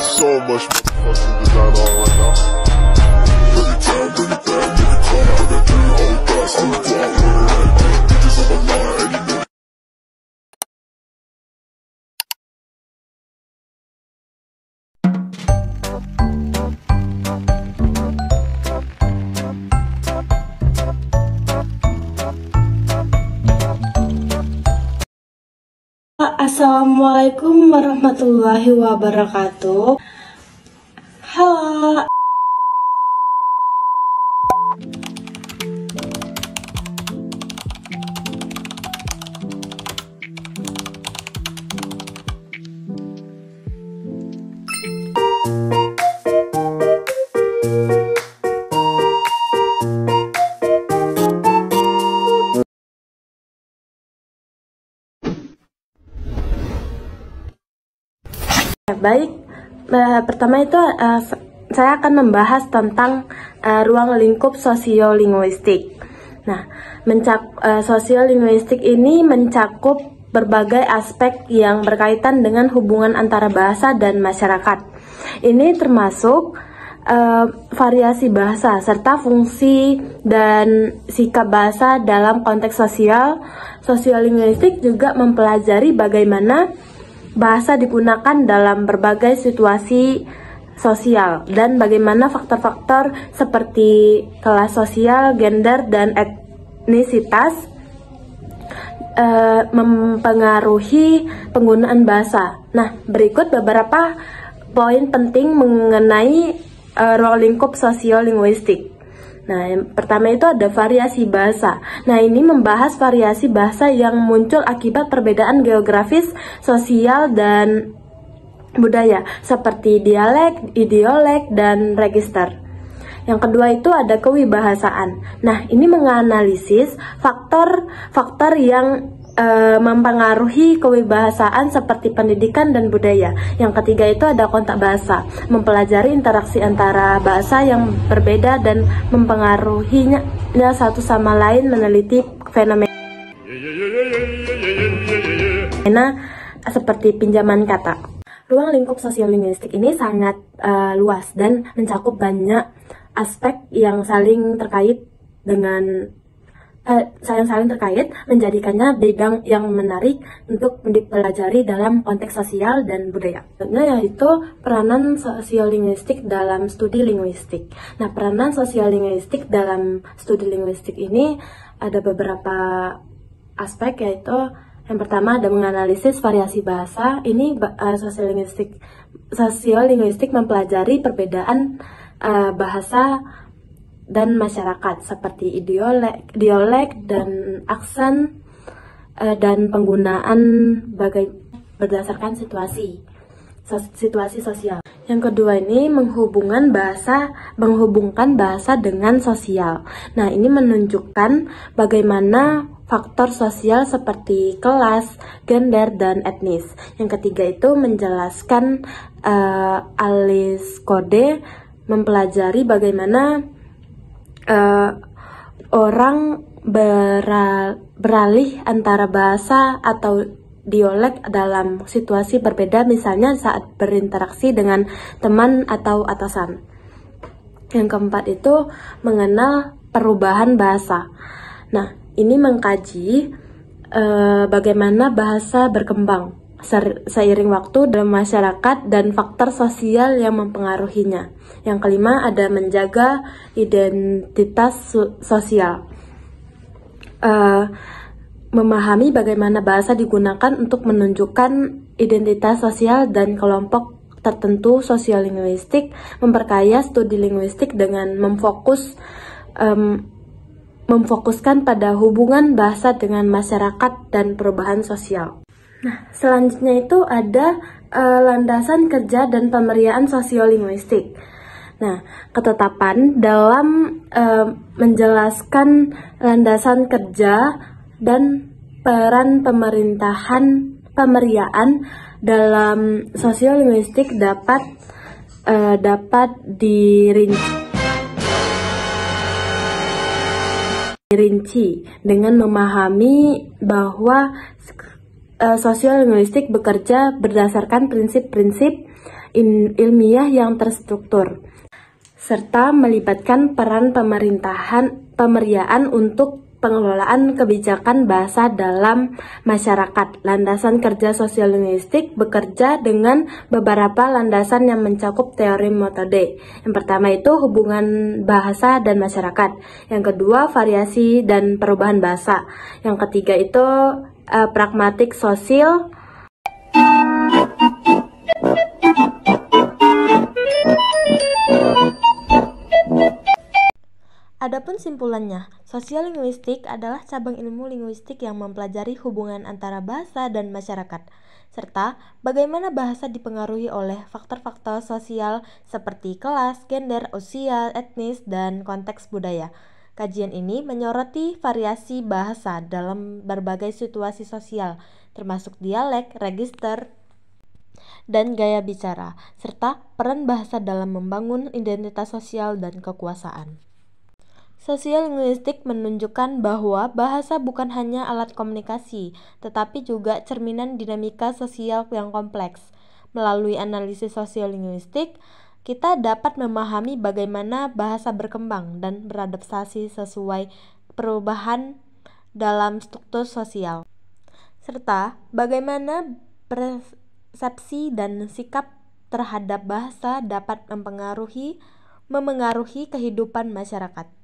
so much motherfucking design on right now. Bring it down, bring it down, bring it down. Bring it down, hold fast, hold down, hold it right. Bitches on my line, and you know. Assalamualaikum warahmatullahi wabarakatuh. Halo. Baik, pertama itu saya akan membahas tentang ruang lingkup sosiolinguistik. Nah, sosiolinguistik ini mencakup berbagai aspek yang berkaitan dengan hubungan antara bahasa dan masyarakat. Ini termasuk variasi bahasa serta fungsi dan sikap bahasa dalam konteks sosial. Sosiolinguistik juga mempelajari bagaimana bahasa digunakan dalam berbagai situasi sosial dan bagaimana faktor-faktor seperti kelas sosial, gender, dan etnisitas mempengaruhi penggunaan bahasa. Nah, berikut beberapa poin penting mengenai ruang lingkup sosiolinguistik. Nah, yang pertama itu ada variasi bahasa. Nah, ini membahas variasi bahasa yang muncul akibat perbedaan geografis, sosial, dan budaya, seperti dialek, idiolek, dan register. Yang kedua itu ada kewibahasaan. Nah, ini menganalisis faktor-faktor yang mempengaruhi kewibahasaan seperti pendidikan dan budaya. Yang ketiga itu ada kontak bahasa, mempelajari interaksi antara bahasa yang berbeda dan mempengaruhinya satu sama lain, meneliti fenomena seperti pinjaman kata. Ruang lingkup sosiolinguistik ini sangat luas dan mencakup banyak aspek yang saling terkait menjadikannya bidang yang menarik untuk dipelajari dalam konteks sosial dan budaya. Yaitu peranan sosiolinguistik dalam studi linguistik. Nah, peranan sosiolinguistik dalam studi linguistik ini ada beberapa aspek, yaitu yang pertama ada menganalisis variasi bahasa. Ini sosiolinguistik mempelajari perbedaan bahasa dan masyarakat seperti dialek dan aksen dan penggunaan berdasarkan situasi sosial. Yang kedua ini menghubungkan bahasa dengan sosial. Nah, ini menunjukkan bagaimana faktor sosial seperti kelas, gender, dan etnis. Yang ketiga itu menjelaskan alis kode, mempelajari bagaimana orang beralih antara bahasa atau dialek dalam situasi berbeda, misalnya saat berinteraksi dengan teman atau atasan. Yang keempat itu mengenal perubahan bahasa. Nah, ini mengkaji bagaimana bahasa berkembang seiring waktu dalam masyarakat dan faktor sosial yang mempengaruhinya. Yang kelima ada menjaga identitas sosial. Memahami bagaimana bahasa digunakan untuk menunjukkan identitas sosial dan kelompok tertentu. Sosiolinguistik memperkaya studi linguistik dengan memfokuskan pada hubungan bahasa dengan masyarakat dan perubahan sosial. Nah, selanjutnya itu ada landasan kerja dan pemeriaan sosiolinguistik. Nah, ketetapan dalam menjelaskan landasan kerja dan peran pemeriaan dalam sosiolinguistik dapat dirinci dengan memahami bahwa sosiolinguistik bekerja berdasarkan prinsip-prinsip ilmiah yang terstruktur, serta melibatkan peran pemeriaan untuk pengelolaan kebijakan bahasa dalam masyarakat. Landasan kerja sosiolinguistik bekerja dengan beberapa landasan yang mencakup teori metode. Yang pertama itu hubungan bahasa dan masyarakat. Yang kedua, variasi dan perubahan bahasa. Yang ketiga itu pragmatik sosial. Adapun simpulannya, sosiolinguistik adalah cabang ilmu linguistik yang mempelajari hubungan antara bahasa dan masyarakat, serta bagaimana bahasa dipengaruhi oleh faktor-faktor sosial seperti kelas, gender, usia, etnis, dan konteks budaya. Kajian ini menyoroti variasi bahasa dalam berbagai situasi sosial, termasuk dialek, register, dan gaya bicara, serta peran bahasa dalam membangun identitas sosial dan kekuasaan. Sosiolinguistik menunjukkan bahwa bahasa bukan hanya alat komunikasi, tetapi juga cerminan dinamika sosial yang kompleks. Melalui analisis sosiolinguistik, kita dapat memahami bagaimana bahasa berkembang dan beradaptasi sesuai perubahan dalam struktur sosial, serta bagaimana persepsi dan sikap terhadap bahasa dapat memengaruhi kehidupan masyarakat.